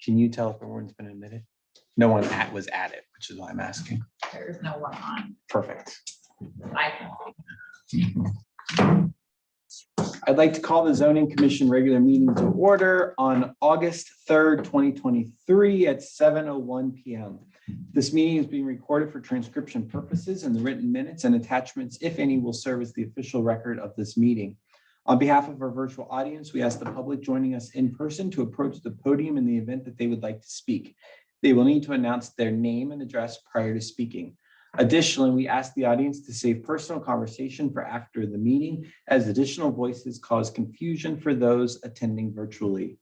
Can you tell if everyone's been admitted? No one was added, which is why I'm asking. There is no one on. Perfect. I can. I'd like to call the Zoning Commission regular meeting to order on August 3rd, 2023 at 7:01 p.m. This meeting is being recorded for transcription purposes, and the written minutes and attachments, if any, will serve as the official record of this meeting. On behalf of our virtual audience, we ask the public joining us in person to approach the podium in the event that they would like to speak. They will need to announce their name and address prior to speaking. Additionally, we ask the audience to save personal conversation for after the meeting, as additional voices cause confusion for those attending virtually.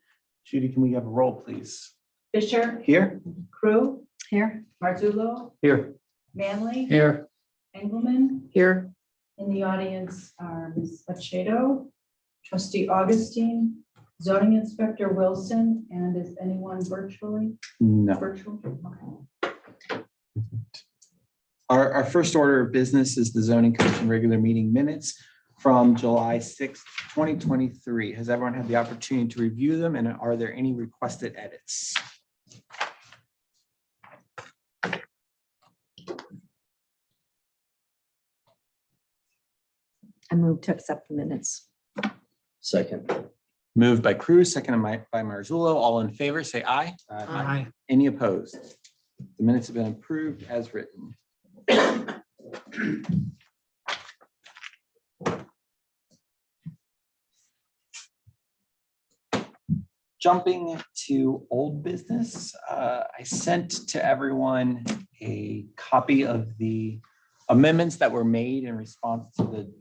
Judy, can we have a roll, please? Fisher, Here? Crew, here. Marzullo, Here. Manley, Here. Engelmann. Here. In the audience are Ms. Pacheco, Trustee Augustine, Zoning Inspector Wilson, and is anyone virtually? No. Virtual? Okay. Our first order of business is the Zoning Commission regular meeting minutes from July 6th, 2023. Has everyone had the opportunity to review them, and are there any requested edits? I move to accept the minutes. Second. Moved by Cruz, seconded by Marzullo. All in favor, say aye. Aye. Any opposed? The minutes have been approved as written. Jumping to old business, I sent to everyone a copy of the amendments that were made in response to the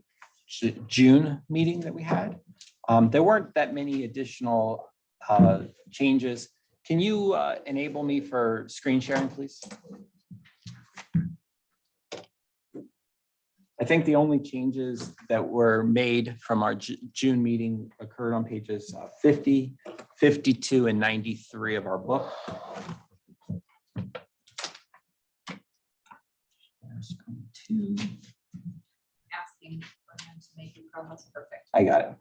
June meeting that we had. There weren't that many additional changes. Can you enable me for screen sharing, please? I think the only changes that were made from our June meeting occurred on pages 50, 52, and 93 of our book. Asking for him to make it almost perfect. I got it.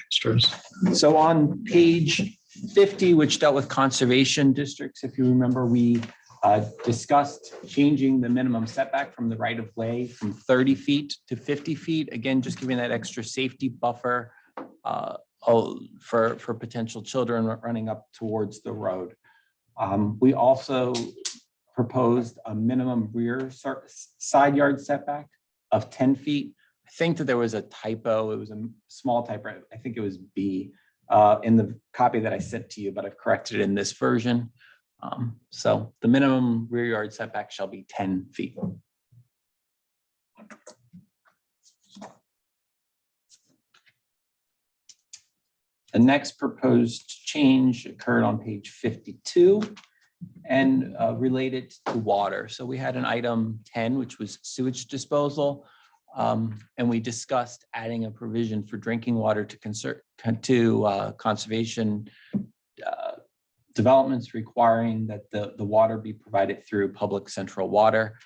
Extras. So on page 50, which dealt with conservation districts, if you remember, we discussed changing the minimum setback from the right of way from 30 feet to 50 feet. Again, just giving that extra safety buffer for potential children running up towards the road. We also proposed a minimum rear side yard setback of 10 feet. I think that there was a typo. It was a small typo. I think it was B in the copy that I sent to you, but I've corrected it in this version. So the minimum rear yard setback shall be 10 feet. The next proposed change occurred on page 52 and related to water. So we had an item 10, which was sewage disposal. And we discussed adding a provision for drinking water to conservation developments requiring that the water be provided through public central water.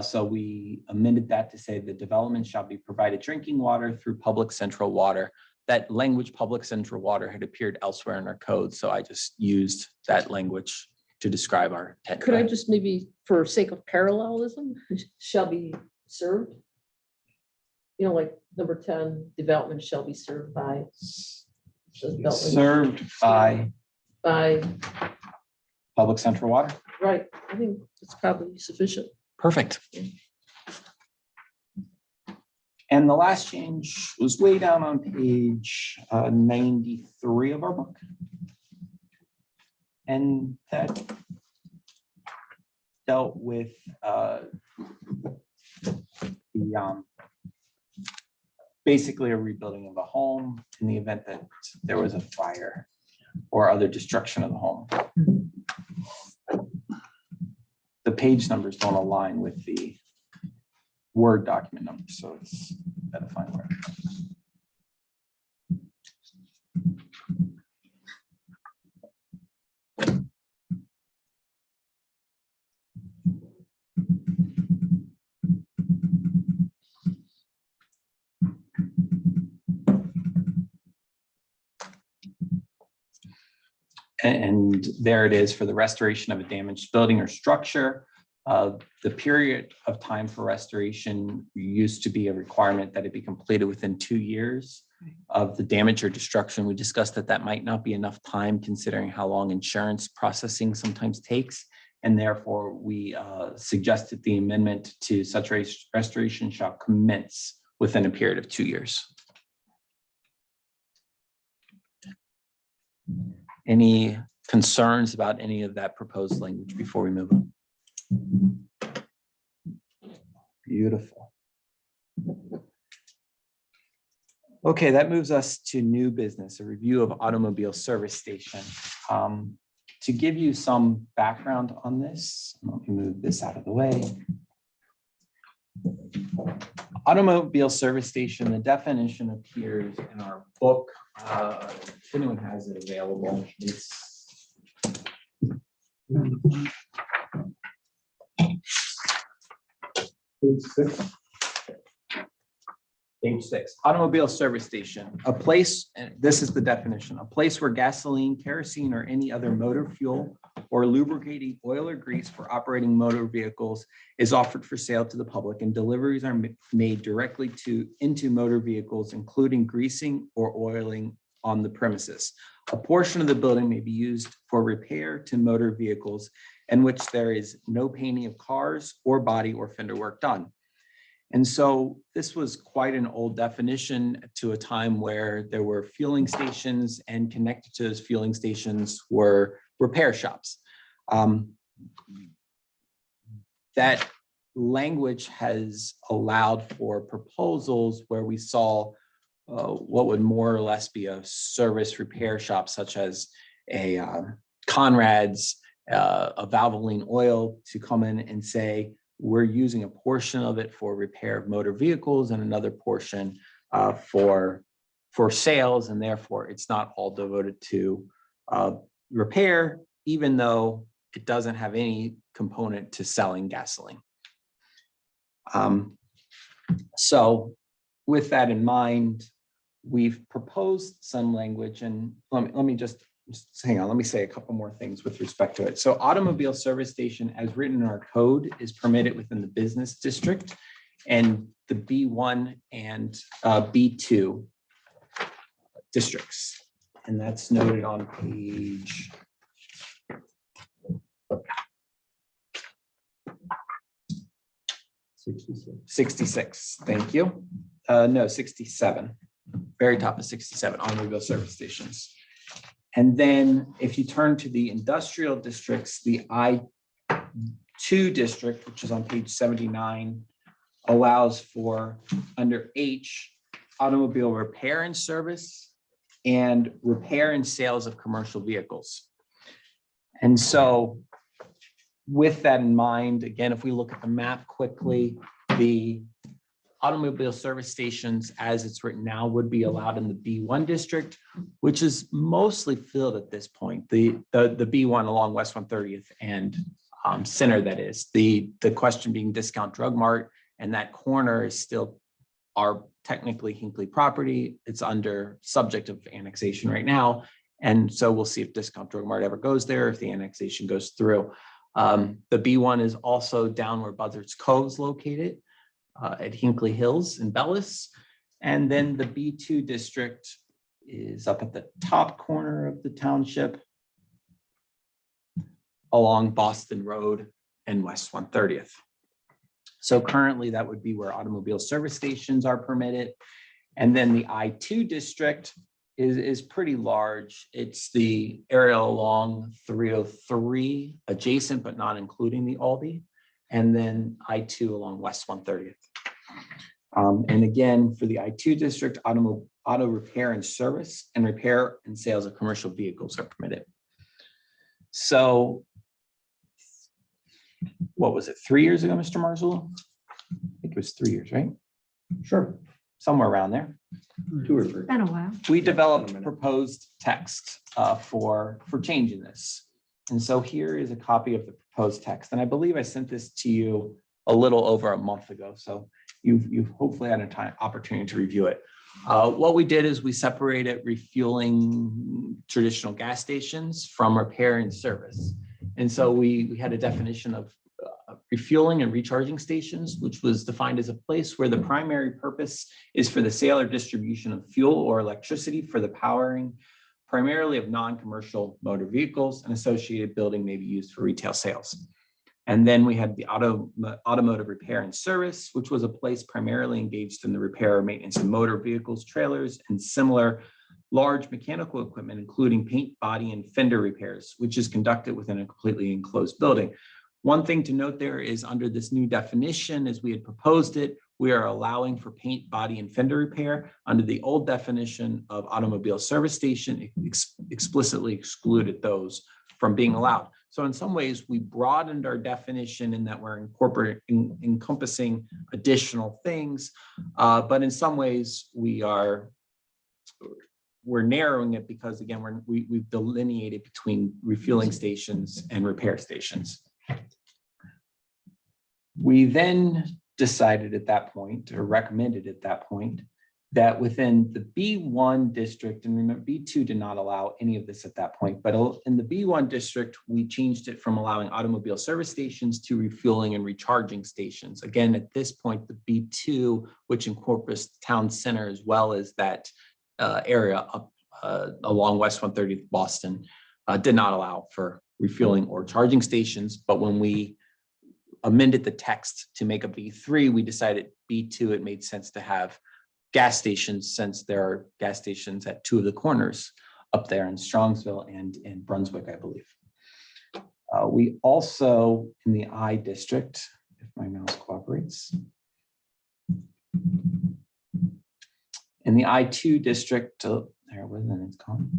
So we amended that to say the development shall be provided drinking water through public central water. That language, public central water, had appeared elsewhere in our code. So I just used that language to describe our. Could I just maybe, for sake of parallelism, shall be served? You know, like number 10, development shall be served by. Served by public central water. Right, I think it's probably sufficient. Perfect. And the last change was way down on page 93 of our book. And that dealt with basically a rebuilding of a home in the event that there was a fire or other destruction of the home. The page numbers don't align with the Word document numbers, so it's gotta find where. And there it is for the restoration of a damaged building or structure. The period of time for restoration used to be a requirement that it be completed within 2 years of the damage or destruction. We discussed that that might not be enough time considering how long insurance processing sometimes takes. And therefore, we suggested the amendment to such restoration shall commence within a period of 2 years. Any concerns about any of that proposed language before we move on? Beautiful. Okay, that moves us to new business, a review of automobile service station. To give you some background on this, let me move this out of the way. Automobile service station, the definition appears in our book. If anyone has it available, it's page 6. Page 6, automobile service station, a place, and this is the definition, a place where gasoline, kerosene, or any other motor fuel or lubricating oil or grease for operating motor vehicles is offered for sale to the public, and deliveries are made directly into motor vehicles, including greasing or oiling on the premises. A portion of the building may be used for repair to motor vehicles in which there is no painting of cars or body or fender work done. And so this was quite an old definition to a time where there were fueling stations, and connected to those fueling stations were repair shops. That language has allowed for proposals where we saw what would more or less be a service repair shop, such as a Conrad's, a Valvoline Oil, to come in and say, we're using a portion of it for repair of motor vehicles and another portion for sales, and therefore it's not all devoted to repair, even though it doesn't have any component to selling gasoline. So with that in mind, we've proposed some language, and let me just hang on, let me say a couple more things with respect to it. So automobile service station, as written in our code, is permitted within the business district and the B1 and B2 districts. And that's noted on page 66. Thank you. No, 67. Very top of 67, automobile service stations. And then if you turn to the industrial districts, the I2 district, which is on page 79, allows for, under H, automobile repair and service and repair and sales of commercial vehicles. And so with that in mind, again, if we look at the map quickly, the automobile service stations, as it's written now, would be allowed in the B1 district, which is mostly filled at this point. The B1 along West 130th and Center, that is. The question being Discount Drug Mart, and that corner is still our technically Hinckley property. It's under subject of annexation right now. And so we'll see if Discount Drug Mart ever goes there, if the annexation goes through. The B1 is also down where Buzzards Cove is located, at Hinckley Hills in Bellis. And then the B2 district is up at the top corner of the township along Boston Road and West 130th. So currently that would be where automobile service stations are permitted. And then the I2 district is pretty large. It's the area along 303 adjacent, but not including the Aldi. And then I2 along West 130th. And again, for the I2 district, auto repair and service and repair and sales of commercial vehicles are permitted. So what was it, 3 years ago, Mr. Marzullo? I think it was 3 years, right? Sure, somewhere around there. 2 or 3. Been a while. We developed proposed text for changing this. And so here is a copy of the proposed text. And I believe I sent this to you a little over a month ago. So you've hopefully had an opportunity to review it. What we did is we separated refueling traditional gas stations from repair and service. And so we had a definition of refueling and recharging stations, which was defined as a place where the primary purpose is for the sale or distribution of fuel or electricity for the powering primarily of non-commercial motor vehicles, and associated building may be used for retail sales. And then we had the automotive repair and service, which was a place primarily engaged in the repair or maintenance of motor vehicles, trailers, and similar large mechanical equipment, including paint, body, and fender repairs, which is conducted within a completely enclosed building. One thing to note there is under this new definition, as we had proposed it, we are allowing for paint, body, and fender repair. Under the old definition of automobile service station, it explicitly excluded those from being allowed. So in some ways, we broadened our definition in that we're encompassing additional things, but in some ways we're narrowing it because again, we've delineated between refueling stations and repair stations. We then decided at that point, or recommended at that point, that within the B1 district, and remember B2 did not allow any of this at that point, but in the B1 district, we changed it from allowing automobile service stations to refueling and recharging stations. Again, at this point, the B2, which incorporates town center as well as that area up along West 130th Boston, did not allow for refueling or charging stations. But when we amended the text to make a B3, we decided B2, it made sense to have gas stations since there are gas stations at two of the corners up there in Strongsville and in Brunswick, I believe. We also, in the I district, if my mouse cooperates, in the I2 district, there it was, and it's gone.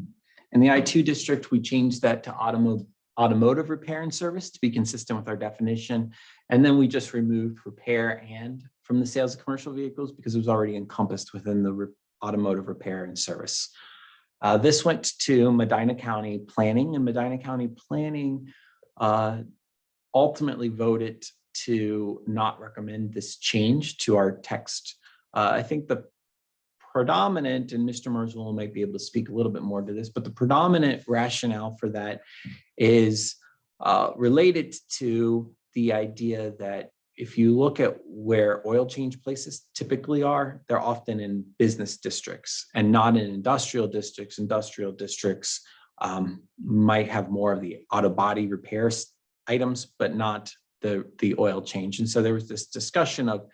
In the I2 district, we changed that to automotive repair and service to be consistent with our definition. And then we just removed repair and from the sales of commercial vehicles because it was already encompassed within the automotive repair and service. This went to Medina County Planning, and Medina County Planning ultimately voted to not recommend this change to our text. I think the predominant, and Mr. Merzul might be able to speak a little bit more to this, but the predominant rationale for that is related to the idea that if you look at where oil change places typically are, they're often in business districts and not in industrial districts. Industrial districts might have more of the auto body repairs items, but not the oil change. And so there was this discussion of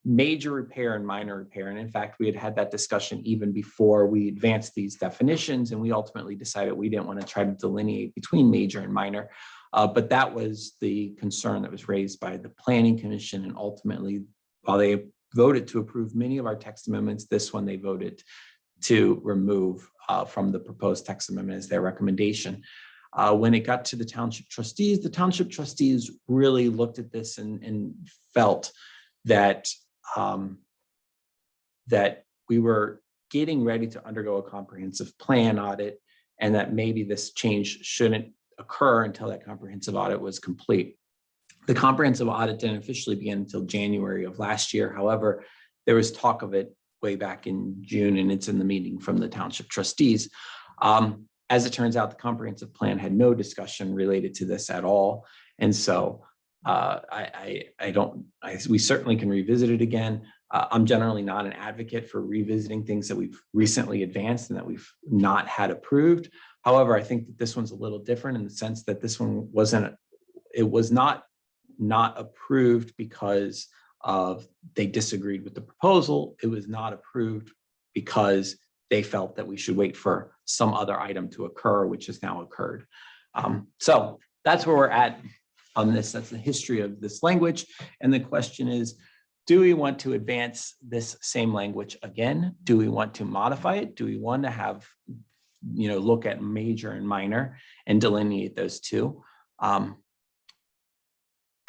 major repair and minor repair. And in fact, we had that discussion even before we advanced these definitions. And we ultimately decided we didn't want to try to delineate between major and minor. But that was the concern that was raised by the Planning Commission. And ultimately, while they voted to approve many of our text amendments, this one they voted to remove from the proposed text amendment as their recommendation. When it got to the township trustees really looked at this and felt that that we were getting ready to undergo a comprehensive plan audit and that maybe this change shouldn't occur until that comprehensive audit was complete. The comprehensive audit didn't officially begin until January of last year. However, there was talk of it way back in June, and it's in the meeting from the township trustees. As it turns out, the comprehensive plan had no discussion related to this at all. And so we certainly can revisit it again. I'm generally not an advocate for revisiting things that we've recently advanced and that we've not had approved. However, I think that this one's a little different in the sense that this one was not approved because they disagreed with the proposal. It was not approved because they felt that we should wait for some other item to occur, which has now occurred. So that's where we're at on this. That's the history of this language. And the question is, do we want to advance this same language again? Do we want to modify it? Do we want to have, look at major and minor and delineate those two?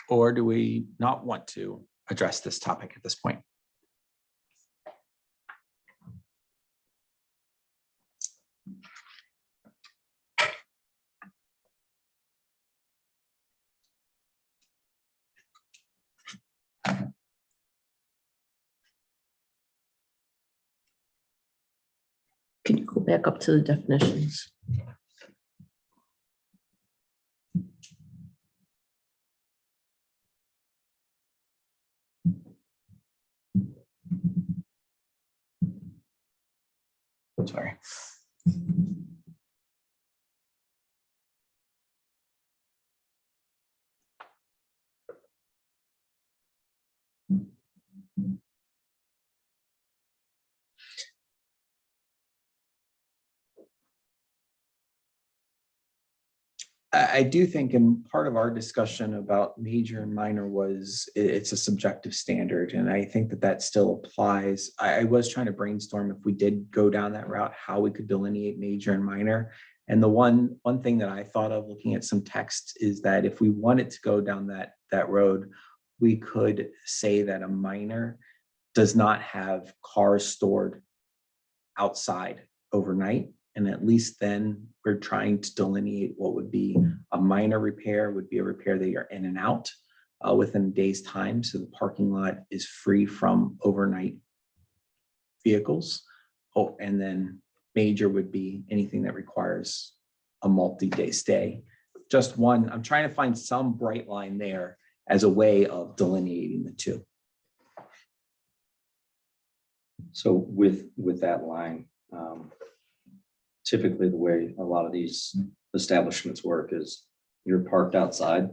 Or do we not want to address this topic at this point? Can you go back up to the definitions? Sorry. I do think, and part of our discussion about major and minor was it's a subjective standard, and I think that that still applies. I was trying to brainstorm if we did go down that route, how we could delineate major and minor. And the one thing that I thought of looking at some text is that if we wanted to go down that road, we could say that a minor does not have cars stored outside overnight. And at least then we're trying to delineate what would be a minor repair would be a repair that you're in and out within a day's time. So the parking lot is free from overnight vehicles. Oh, and then major would be anything that requires a multi-day stay. Just one, I'm trying to find some bright line there as a way of delineating the two. So with that line, typically the way a lot of these establishments work is you're parked outside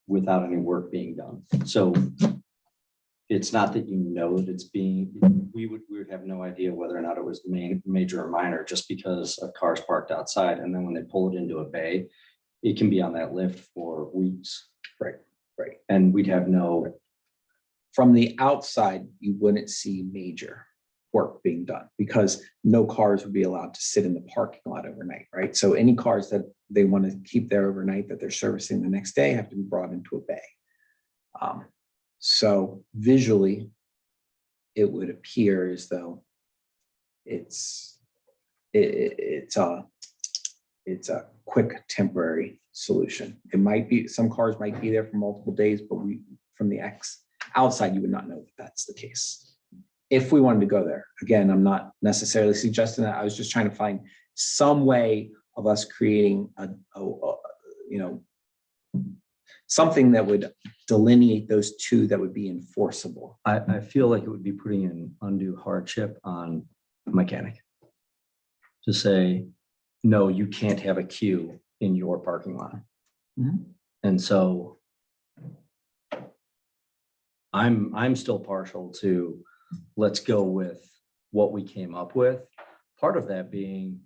without any work being done. So it's not that you know that it's being, we would have no idea whether or not it was major or minor just because a car's parked outside. And then when they pull it into a bay, it can be on that lift for weeks. Right. And we'd have no. From the outside, you wouldn't see major work being done because no cars would be allowed to sit in the parking lot overnight, right? So any cars that they want to keep there overnight that they're servicing the next day have to be brought into a bay. So visually, it would appear as though it's a quick temporary solution. It might be, some cars might be there for multiple days, but from the outside, you would not know that that's the case. If we wanted to go there, again, I'm not necessarily suggesting that. I was just trying to find some way of us creating something that would delineate those two that would be enforceable. I feel like it would be putting an undue hardship on a mechanic to say, no, you can't have a queue in your parking lot. Mhm. And so I'm still partial to let's go with what we came up with. Part of that being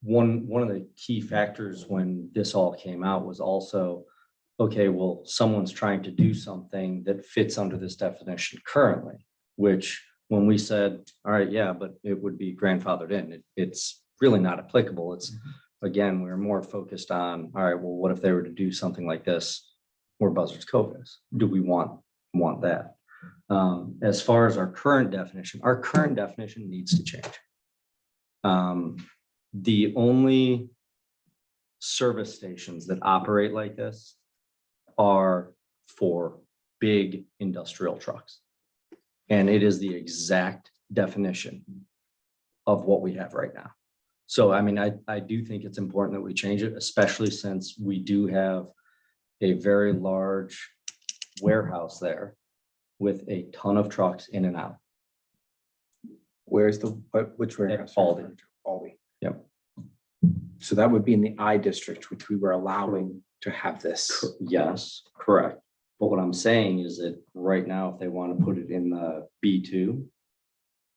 one of the key factors when this all came out was also, okay, well, someone's trying to do something that fits under this definition currently, which when we said, all right, yeah, but it would be grandfathered in, it's really not applicable. It's, again, we're more focused on, all right, well, what if they were to do something like this where Buzzards Cove is? Do we want that? As far as our current definition needs to change. The only service stations that operate like this are for big industrial trucks. And it is the exact definition of what we have right now. So, I mean, I do think it's important that we change it, especially since we do have a very large warehouse there with a ton of trucks in and out. Where's which warehouse? Aldi. Aldi. Yep. So that would be in the I district, which we were allowing to have this. Yes, correct. But what I'm saying is that right now, if they want to put it in the B2,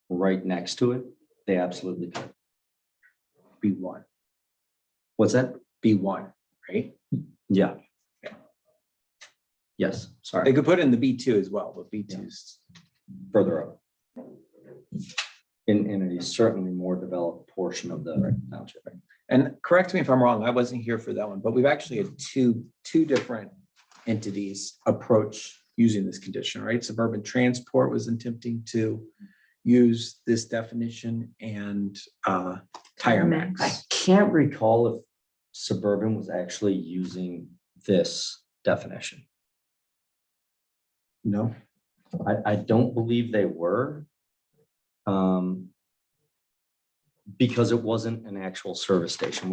right next to it, they absolutely could. B1. What's that? B1, right? Yeah. Yeah. Yes, They sorry, could put it in the B2 as well, but B2's further up. In a certainly more developed portion of the township. And correct me if I'm wrong, I wasn't here for that one, but we've actually had two different entities approach using this condition, right? Suburban Transport was attempting to use this definition and Tire I Max. can't recall if Suburban was actually using this definition. No, I don't believe they were. because it wasn't an actual service station.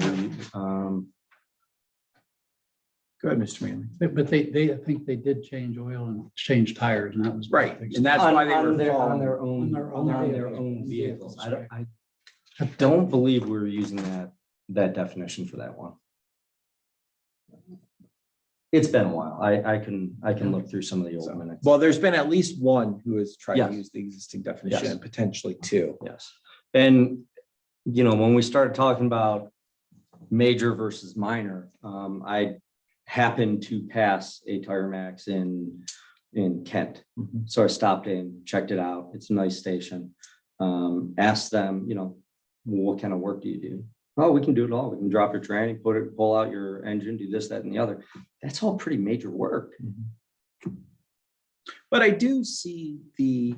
Go ahead, Mr. Manley. But they, I think they did change oil and change tires, and that was. Right, and that's why they were on their falling. own, On on their their own vehicles, vehicles. right. I don't believe we were using that definition for that one. It's been a while. I can look through some of the old minutes. Well, there's been at least one who has tried to Yes. use the existing definition Yes. and potentially two. Yes. And, when we started talking about major versus minor, I happened to pass a Tire Max in Kent. Mhm. So I stopped in, checked it out. It's a nice station. Asked them, what kind of work do you do? Oh, we can do it all. We can drop your tranny, pull out your engine, do this, that, and the other. That's all pretty major work. But I do see the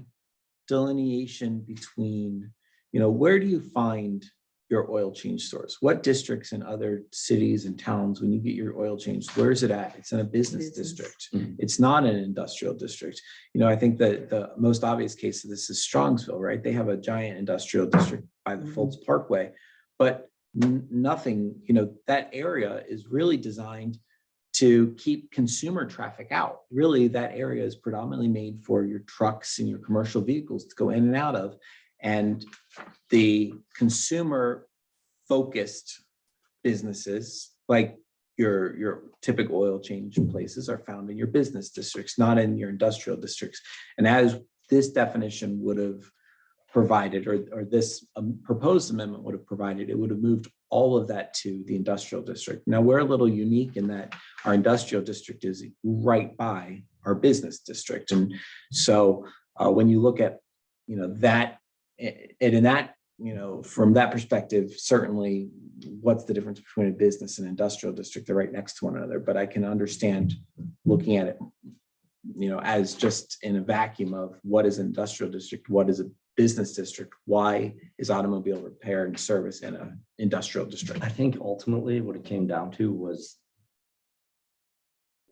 delineation between, where do you find your oil change stores? What districts in other cities and towns, when you get your oil changed, where is it at? It's in a business district. Mhm. It's not an industrial district. I think that the most obvious case of this is Strongsville, right? They have a giant industrial district by the Fultz Parkway, but nothing, that area is really designed to keep consumer traffic out. Really, that area is predominantly made for your trucks and your commercial vehicles to go in and out of. And the consumer focused businesses, like your typical oil change places, are found in your business districts, not in your industrial districts. And as this definition would have provided, or this proposed amendment would have provided, it would have moved all of that to the industrial district. Now, we're a little unique in that our industrial district is right by our business district. And so when you look at, that, and in that, from that perspective, certainly what's the difference between a business and industrial district? They're right next to one another, but I can understand looking at it, as just in a vacuum of what is an industrial district, what is a business district, why is automobile repair and service in an industrial district? I think ultimately what it came down to was,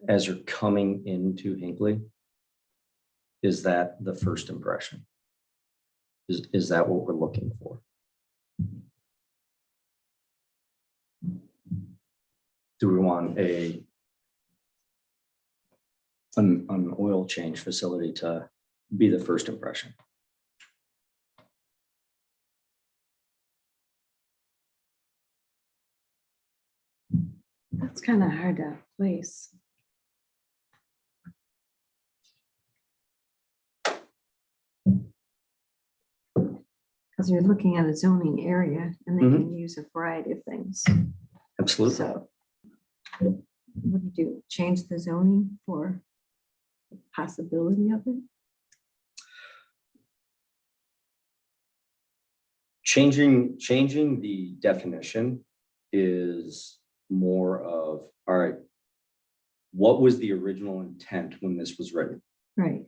as you're coming into Hinckley, is that the first impression? Is that what we're looking for? Do we want an oil change facility to be the first impression? That's kind of hard to place. Because you're looking at a zoning area and they can use a variety of things. Absolutely. So what do you do? Change the zoning for the possibility of it? Changing the definition is more of, all right, what was the original intent when this was written? Right.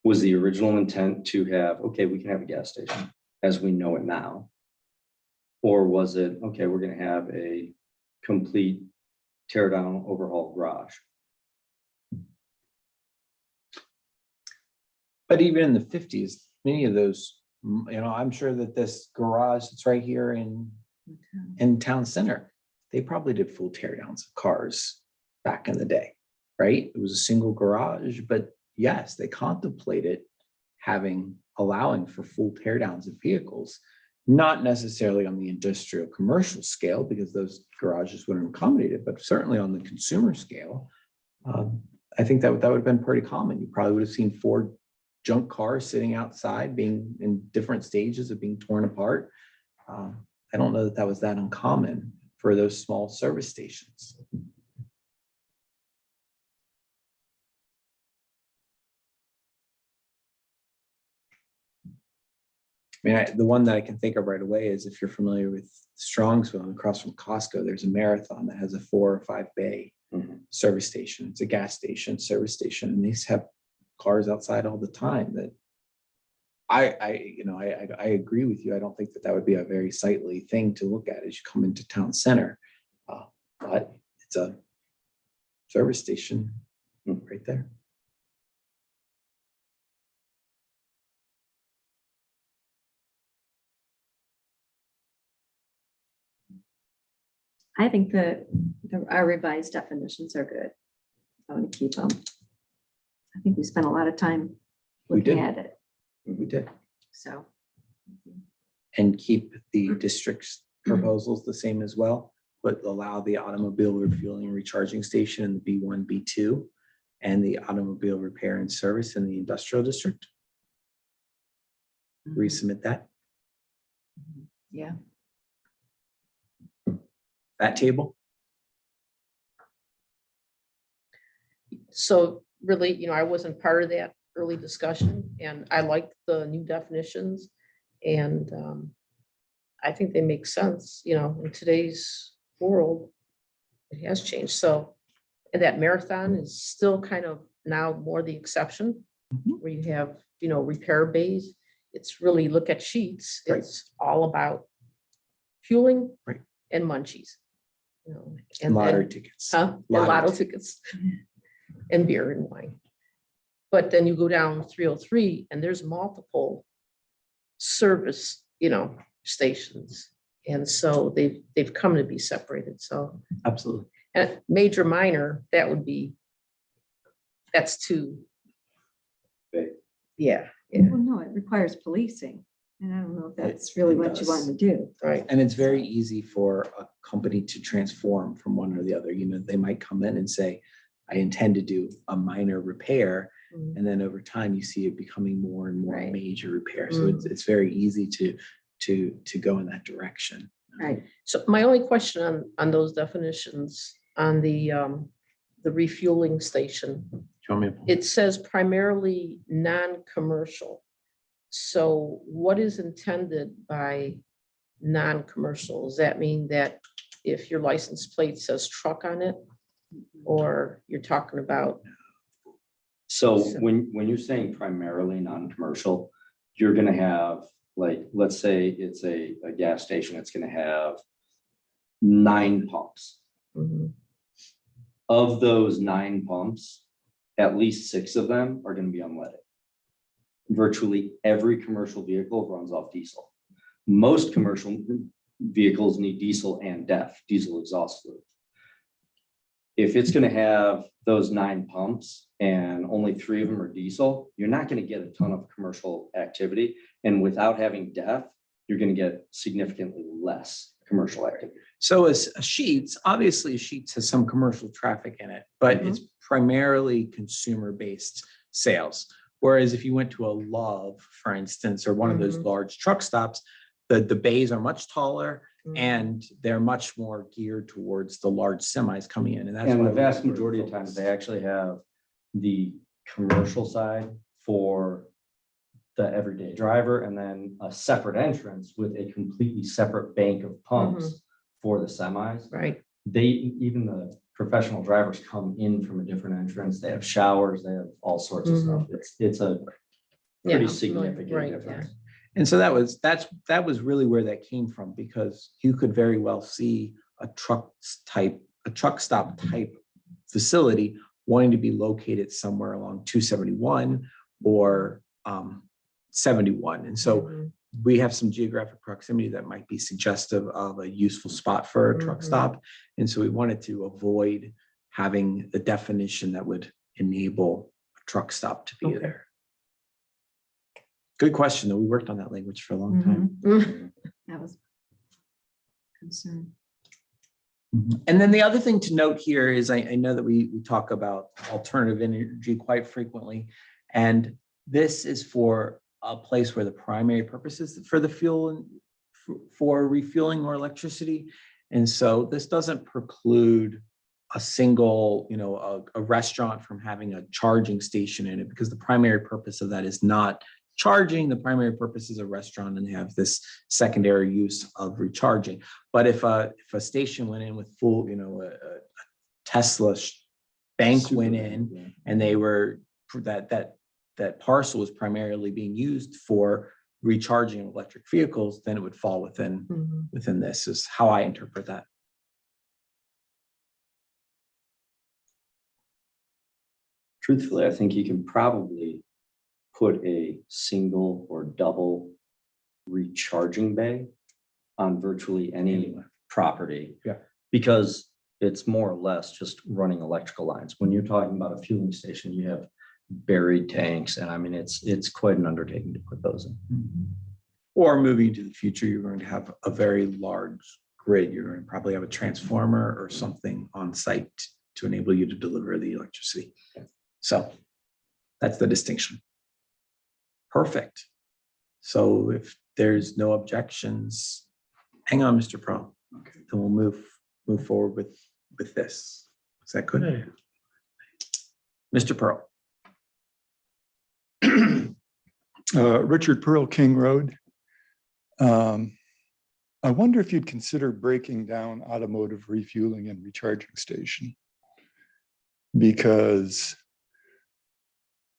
Was the original intent to have, okay, we can have a gas station as we know it now? Or was it, okay, we're going to have a complete tear down, overhaul garage? But even in the 50s, many of those, I'm sure that this garage that's right here in town center, they probably did full tear downs of cars back in the day, right? It was a single garage, but yes, they contemplated allowing for full tear downs of vehicles, not necessarily on the industrial commercial scale, because those garages wouldn't accommodate it, but certainly on the consumer scale. I think that would have been pretty common. You probably would have seen Ford junk cars sitting outside being in different stages of being torn apart. I don't know that was that uncommon for those small service stations. I mean, the one that I can think of right away is, if you're familiar with Strongsville and across from Costco, there's a Marathon that has a 4 or 5 bay service station. It's a gas station, service station, and these have cars outside all the time. That I agree with you. I don't think that would be a very sightly thing to look at as you come into town center, but it's a service station right there. I think our revised definitions are good. I want to keep them. I think we spent a lot of time We looking did. at it, We did. so. And keep the district's proposals the same as well, but allow the automobile refueling and recharging station in the B1, B2, and the automobile repair and service in the industrial district. Resubmit that, Yeah. that table. So really, I wasn't part of that early discussion and I liked the new definitions. And I think they make sense, in today's world. It has changed. So, and that marathon is still kind of now more the exception, Mhm. where you have, repair bays. It's really look at sheets. Right. It's all about fueling Right. and munchies. And lottery then- tickets. Huh? And Lottery lotto tickets and beer and wine. But then you go down 303 and there's multiple service, stations. And so they've come to be separated. So, Absolutely. and major, minor, that's too. Big. Yeah, Well, no, it requires policing, and I don't know if that's really It what you does. want to do. right. And it's very easy for a company to transform from one or the other. They might come in and say, I intend to do a minor repair. Mhm. And then over time, you see it becoming more and more Right. major repair. So it's very easy to go in that direction. Right. So my only question on those definitions, on the refueling station, Do you want me to pull? it says primarily non-commercial. So what is intended by non-commercial? Does that mean that if your license plate says truck on it? Or you're talking about, So when you're saying primarily non-commercial, you're gonna have, like, let's say it's a gas station, it's gonna have 9 pumps. Mhm, Of those 9 pumps, at least 6 of them are gonna be unleaded. Virtually every commercial vehicle runs off diesel. Most commercial vehicles need diesel and DEF, diesel exhaust fluid. If it's gonna have those 9 pumps and only 3 of them are diesel, you're not gonna get a ton of commercial activity. And without having DEF, you're gonna get significantly less commercial activity. So as Sheets, obviously Sheets has some commercial traffic in it, but it's primarily consumer-based sales. Whereas if you went to a Love, for instance, or one of those Mhm. large truck stops, the bays are much taller mhm. and they're much more geared towards the large semis coming in. And that's And why the we vast were majority of times, focused. they actually have the commercial side for the everyday driver, and then a separate entrance with a completely separate bank of pumps for the semis. Right, Even the professional drivers come in from a different entrance. They have showers, they have all sorts of stuff. It's a yeah, pretty I'm familiar, significant right, yeah. difference. And so that was really where that came from, because you could very well see a truck stop type facility wanting to be located somewhere along 271 or 71. And so Mhm, we have some geographic proximity that might be suggestive of a useful spot for a truck Mhm. stop. And so we wanted to avoid having the definition that would enable a truck stop to be Okay. there. Good question, though. We worked on that language for a long time. mhm. That was concern. And then the other thing to note here is I know that we talk about alternative energy quite frequently. And this is for a place where the primary purpose is for the fuel and for refueling or electricity. And so this doesn't preclude a single, a restaurant from having a charging station in it, because the primary purpose of that is not charging. The primary purpose is a restaurant, and they have this secondary use of recharging. But if a station went in with full, a Tesla bank went in, and they were that parcel was primarily being used for recharging electric vehicles, then it would fall within Mhm. this, is how I interpret that. Truthfully, I think you can probably put a single or double recharging bay on virtually any property. Yeah. Because it's more or less just running electrical lines. When you're talking about a fueling station, you have buried tanks, and I mean, it's quite an undertaking to put those in. Or moving to the future, you're going to have a very large grid. You're going to probably have a transformer or something on site to enable you to deliver the electricity. So that's the distinction. Perfect. So if there's no objections, hang on, Mr. Pro. Okay. Then we'll move forward with this. Is that good? Mr. Pearl. Richard Pearl, King Road. I wonder if you'd consider breaking down automotive refueling and recharging station. Because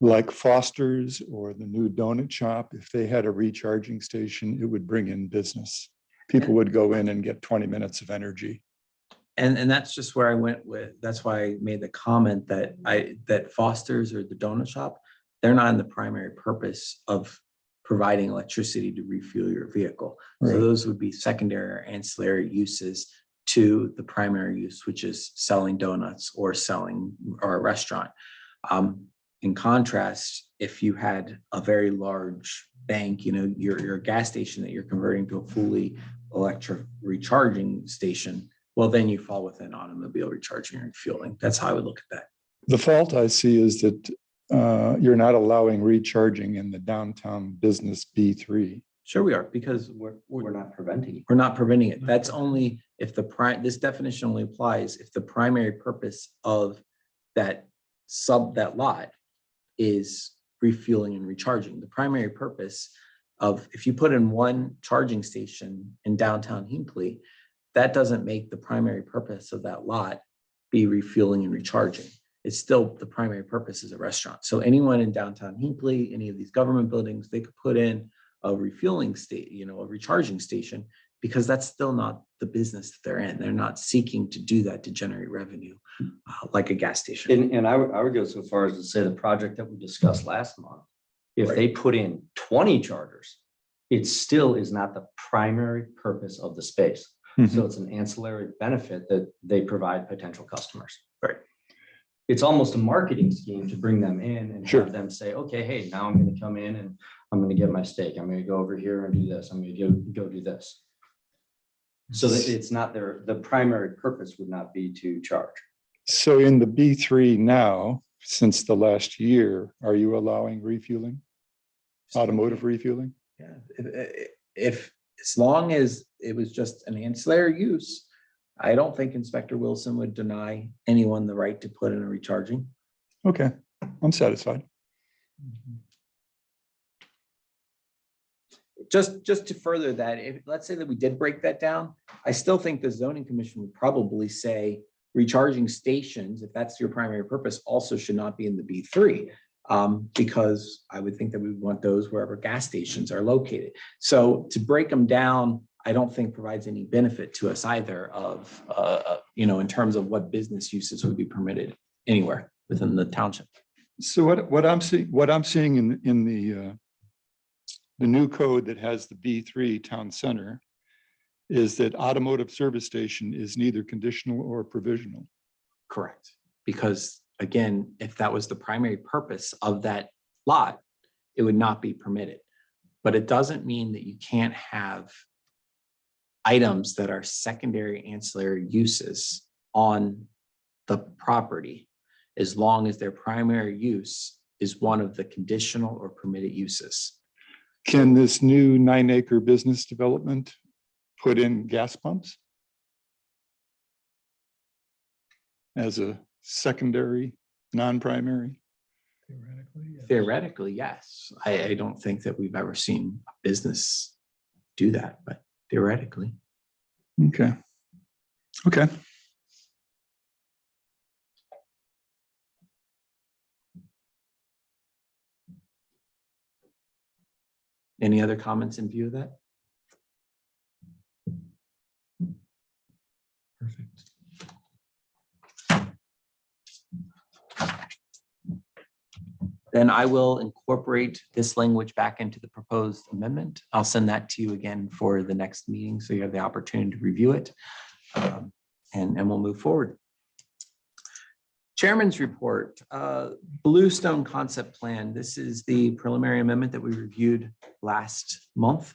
like Foster's or the new donut shop, if they had a recharging station, it would bring in business. People would go in and get 20 minutes of energy. And that's just where I went with, that's why I made the comment that Foster's or the donut shop, they're not in the primary purpose of providing electricity to refuel your vehicle. So Right. those would be secondary or ancillary uses to the primary use, which is selling donuts or a restaurant. In contrast, if you had a very large bank, your gas station that you're converting to a fully electric recharging station, well, then you fall within automobile recharging and refueling. That's how I would look at that. The fault I see is that you're not allowing recharging in the downtown business B3. Sure we are, because We're not preventing it. we're not preventing it. That's only if this definition only applies if the primary purpose of that lot is refueling and recharging. The primary purpose of, if you put in one charging station in downtown Hinckley, that doesn't make the primary purpose of that lot be refueling and recharging. It's still the primary purpose is a restaurant. So anyone in downtown Hinckley, any of these government buildings, they could put in a refueling state, a recharging station, because that's still not the business that they're in. They're not seeking to do that to generate revenue like a gas station. And I would go so far as to say the project that we discussed last month, if Right. they put in 20 chargers, it still is not the primary purpose of the space. So it's an ancillary benefit that they provide potential customers. Right. It's almost a marketing scheme to bring them in and Sure. have them say, okay, hey, now I'm going to come in and I'm going to get my steak. I'm going to go over here and do this. I'm going to go do this. So that it's not the primary purpose would not be to charge. So in the B3 now, since the last year, are you allowing refueling? Automotive refueling? Yeah, if as long as it was just an ancillary use, I don't think Inspector Wilson would deny anyone the right to put in a recharging. Okay, I'm satisfied. Just to further that, if let's say that we did break that down, I still think the zoning commission would probably say recharging stations, if that's your primary purpose, also should not be in the B3. Because I would think that we would want those wherever gas stations are located. So to break them down, I don't think provides any benefit to us either of, in terms of what business uses would be permitted anywhere within the township. So what I'm seeing in the new code that has the B3 town center is that automotive service station is neither conditional or provisional. Correct. Because again, if that was the primary purpose of that lot, it would not be permitted. But it doesn't mean that you can't have items that are secondary ancillary uses on the property, as long as their primary use is one of the conditional or permitted uses. Can this new 9-acre business development put in gas pumps as a secondary, non-primary? Theoretically, yes. I don't think that we've ever seen a business do that, but theoretically. Okay. Okay. Any other comments in view of that? Perfect. Then I will incorporate this language back into the proposed amendment. I'll send that to you again for the next meeting, so you have the opportunity to review it. and we'll move forward. Chairman's report, Bluestone concept plan. This is the preliminary amendment that we reviewed last month.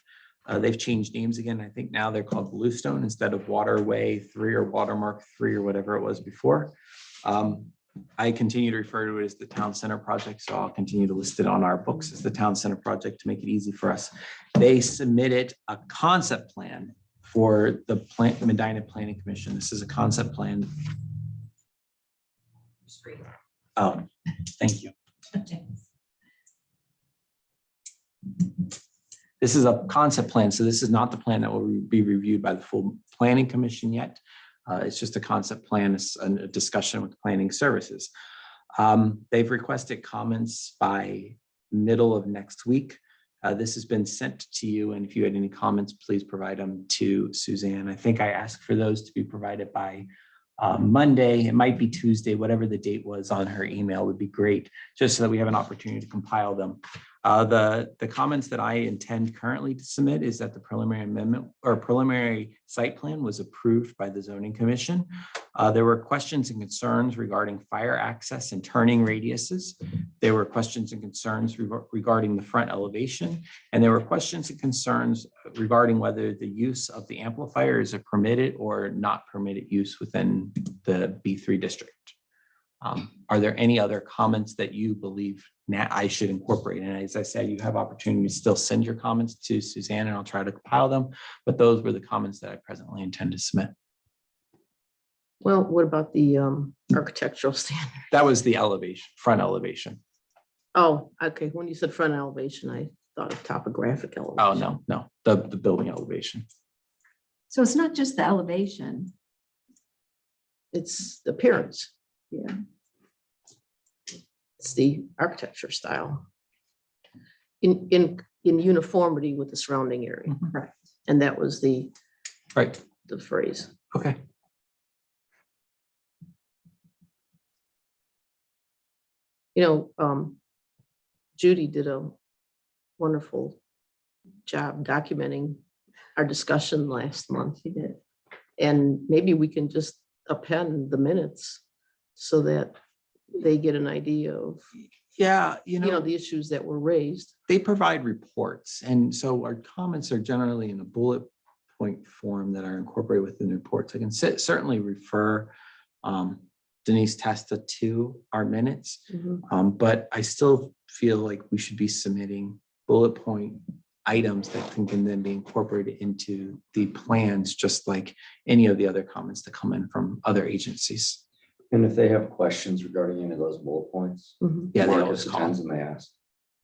They've changed names again. I think now they're called Bluestone instead of Waterway 3 or Watermark 3 or whatever it was before. I continue to refer to it as the Town Center project, so I'll continue to list it on our books as the Town Center project to make it easy for us. They submitted a concept plan for the Medina Planning Commission. This is a concept plan. Oh, thank you. This is a concept plan, so this is not the plan that will be reviewed by the full Planning Commission yet. It's just a concept plan, it's a discussion with planning services. They've requested comments by middle of next week. This has been sent to you, and if you had any comments, please provide them to Suzanne. I think I asked for those to be provided by Monday. It might be Tuesday, whatever the date was on her email would be great, just so that we have an opportunity to compile them. The comments that I intend currently to submit is that the preliminary amendment or preliminary site plan was approved by the zoning commission. There were questions and concerns regarding fire access and turning radiuses. There were questions and concerns regarding the front elevation. And there were questions and concerns regarding whether the use of the amplifier is a permitted or not permitted use within the B3 district. Are there any other comments that you believe I should incorporate? And as I said, you have opportunity to still send your comments to Suzanne and I'll try to compile them, but those were the comments that I presently intend to submit. Well, what about the architectural standard? That was the elevation, front elevation. Oh, okay. When you said front elevation, I thought of topographic elevation. Oh, no, the building elevation. So it's not just the elevation. It's the appearance. Yeah. It's the architecture style. In uniformity with the surrounding area. Right. And that was the phrase. Okay. You know, Judy did a wonderful job documenting our discussion last month. She did. And maybe we can just append the minutes so that they get an idea of, Yeah, the issues that were raised. they provide reports. And so our comments are generally in a bullet point form that are incorporated within the reports. I can certainly refer Denise Testa to our minutes, but I still feel like we should be submitting bullet point items that can then be incorporated into the plans, just like any of the other comments that come in from other agencies. And if they have questions regarding any of those bullet points, Yeah, they Marcus always call. attends and they ask.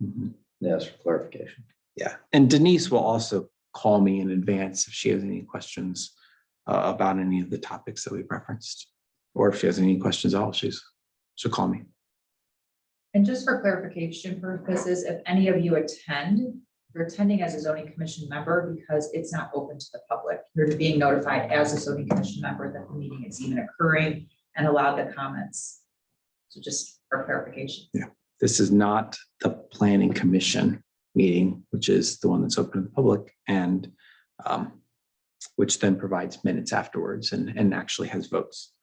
Mhm. They ask for clarification. Yeah, and Denise will also call me in advance if she has any questions about any of the topics that we've referenced. Or if she has any questions at all, she'll call me. And just for clarification purposes, if any of you attend, you're attending as a zoning commission member because it's not open to the public. You're being notified as a zoning commission member that the meeting is even occurring and allowed the comments. So just for clarification. Yeah, this is not the planning commission meeting, which is the one that's open to the public and which then provides minutes afterwards and actually has votes.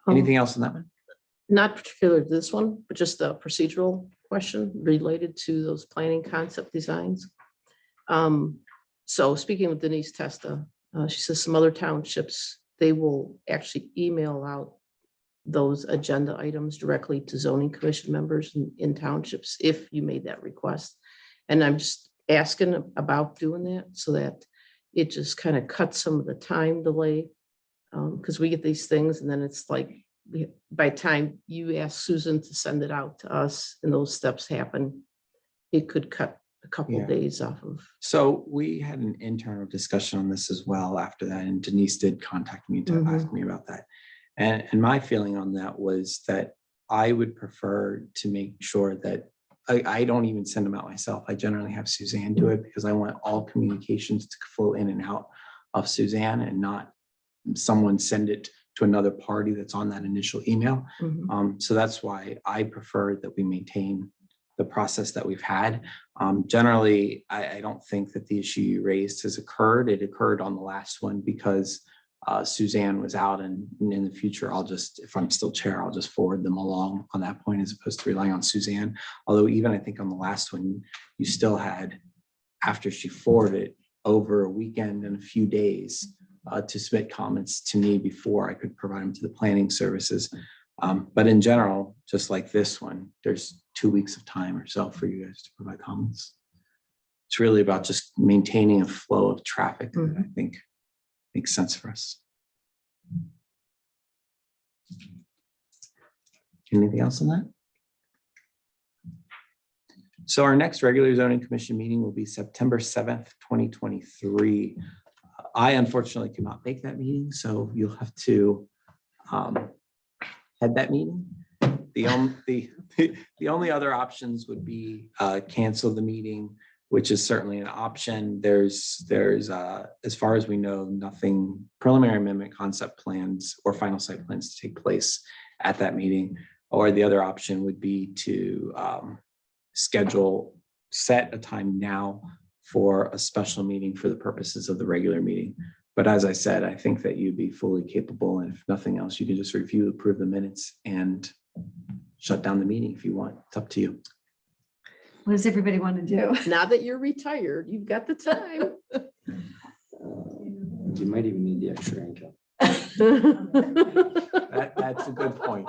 Anything else on that one? Not particular to this one, but just a procedural question related to those planning concept designs. So speaking with Denise Testa, she says some other townships, they will actually email out those agenda items directly to zoning commission members in townships if you made that request. And I'm just asking about doing that so that it just kind of cuts some of the time delay. Because we get these things and then it's like, by the time you ask Susan to send it out to us and those steps happen, it could cut a couple of days off of. So we had an internal discussion on this as well after that, and Denise did contact me to ask me about that. And my feeling on that was that I would prefer to make sure that I don't even send them out myself. I generally have Suzanne do it because I want all communications to flow in and out of Suzanne and not someone send it to another party that's on that initial email. So that's why I prefer that we maintain the process that we've had. Generally, I don't think that the issue you raised has occurred. It occurred on the last one because Suzanne was out, and in the future, I'll just, if I'm still chair, I'll just forward them along on that point as opposed to relying on Suzanne. Although even I think on the last one, you still had, after she forwarded it, over a weekend and a few days to submit comments to me before I could provide them to the planning services. But in general, just like this one, there's 2 weeks of time or so for you guys to provide comments. It's really about just maintaining a flow of traffic that I think makes sense for us. Anything else on that? So our next regular zoning commission meeting will be September 7th, 2023. I unfortunately cannot make that meeting, so you'll have to head that meeting. The only other options would be cancel the meeting, which is certainly an option. There's as far as we know, nothing preliminary amendment concept plans or final site plans to take place at that meeting. Or the other option would be to set a time now for a special meeting for the purposes of the regular meeting. But as I said, I think that you'd be fully capable, and if nothing else, you can just review, approve the minutes, and shut down the meeting if you want. It's up to you. What does everybody want to do? Now that you're retired, you've got the time. You might even need the extra income. That's a good point.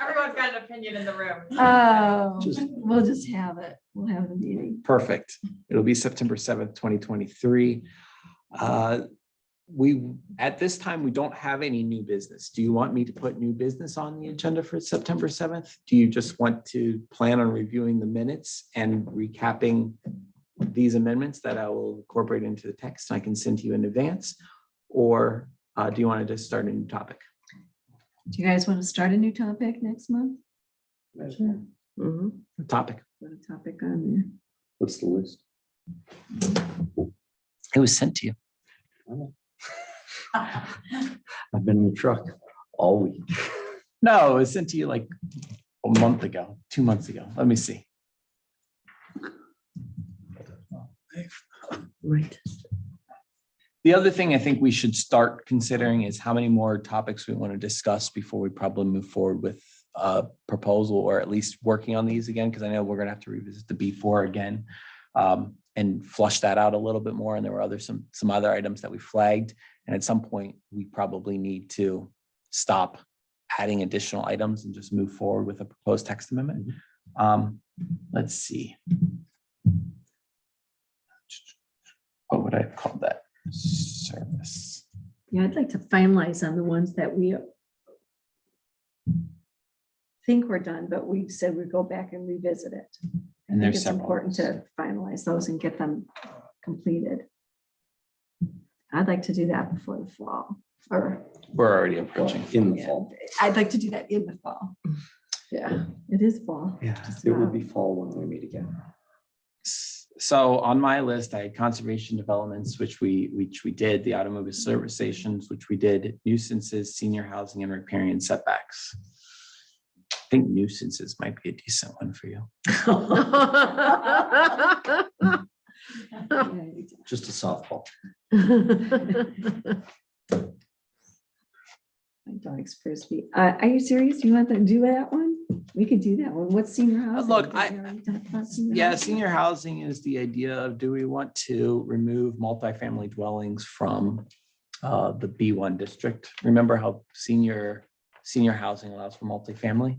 Everyone's got an opinion in the room. Oh, we'll just have it. We'll have the meeting. Perfect. It'll be September 7th, 2023. At this time, we don't have any new business. Do you want me to put new business on the agenda for September 7th? Do you just want to plan on reviewing the minutes and recapping these amendments that I will incorporate into the text I can send to you in advance? Or do you want to just start a new topic? Do you guys want to start a new topic next month? Sure. Mhm. Topic. Put a topic on What's the list? It was sent to you. I've been in the truck all week. No, it was sent to you like a month ago, 2 months ago. Let me see. Right. The other thing I think we should start considering is how many more topics we want to discuss before we probably move forward with a proposal, or at least working on these again, because I know we're going to have to revisit the B4 again and flush that out a little bit more. And there were some other items that we flagged. And at some point, we probably need to stop adding additional items and just move forward with a proposed text amendment. Let's see. What would I have called that? Service. Yeah, I'd like to finalize on the ones that we think we're done, but we said we'd go back and revisit it. And I think there's it's several. important to finalize those and get them completed. I'd like to do that before the fall, or We're already approaching. In the yeah, fall. I'd like to do that in the fall. Yeah. It is fall. Yeah. Just It will about. be fall when we meet again. So on my list, I had conservation developments, which we did, the automobile service stations, which we did, nuisances, senior housing, and riparian setbacks. I think nuisances might be a decent one for you. Just a softball. My dog's frisbee. Are you serious? You want to do that one? We could do that one. What's senior housing? Look, Did we already talk about senior Yeah, housing? senior housing is the idea of, do we want to remove multifamily dwellings from the B1 district? Remember how senior housing allows for multifamily?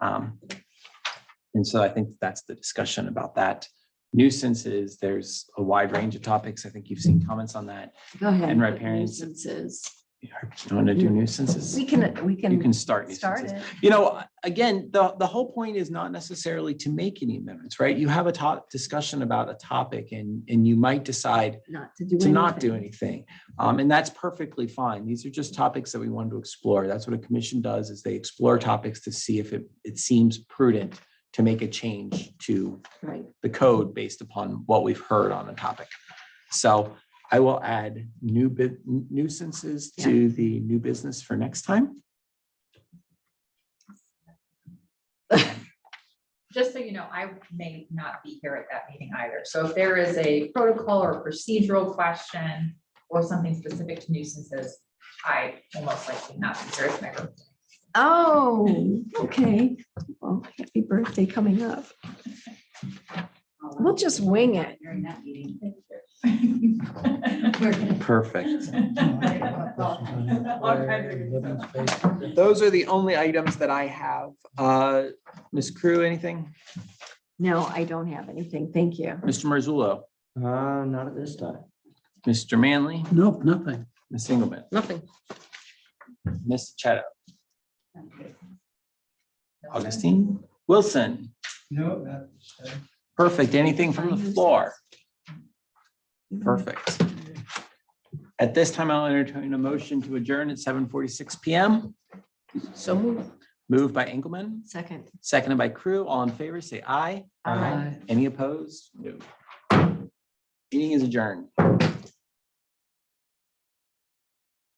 And so I think that's the discussion about that. Nuisances, there's a wide range of topics. I think you've seen comments on that. Go ahead. and put riparians. nuisances. You want to do nuisances? We can You can start start nuisances. it. You know, again, the whole point is not necessarily to make any amendments, right? You have a discussion about a topic and you might decide Not to do to not do anything. anything. And that's perfectly fine. These are just topics that we wanted to explore. That's what a commission does, is they explore topics to see if it seems prudent to make a change to Right. the code based upon what we've heard on the topic. So I will add nuisances to the new business for next time. just so you know, I may not be here at that meeting either. So if there is a protocol or procedural question or something specific to nuisances, I will most likely not be here at my birthday. Oh, okay. Well, happy birthday coming up. We'll just wing it. During that meeting. Perfect. All kinds of Living space. Those are the only items that I have. Ms. Crew, anything? No, I don't have anything. Thank you. Mr. Marzullo? Not at this time. Mr. Manley? Nope, nothing. Ms. Engelmann? Nothing. Ms. Chetto? Augustine? Wilson? No. Perfect. Anything from the floor? Perfect. At this time, I'll entertain a motion to adjourn at 7:46 PM. So move. Moved by Engelmann, Second. seconded by Crew. All in favor, say aye. Aye. Any opposed? No. Meeting is adjourned.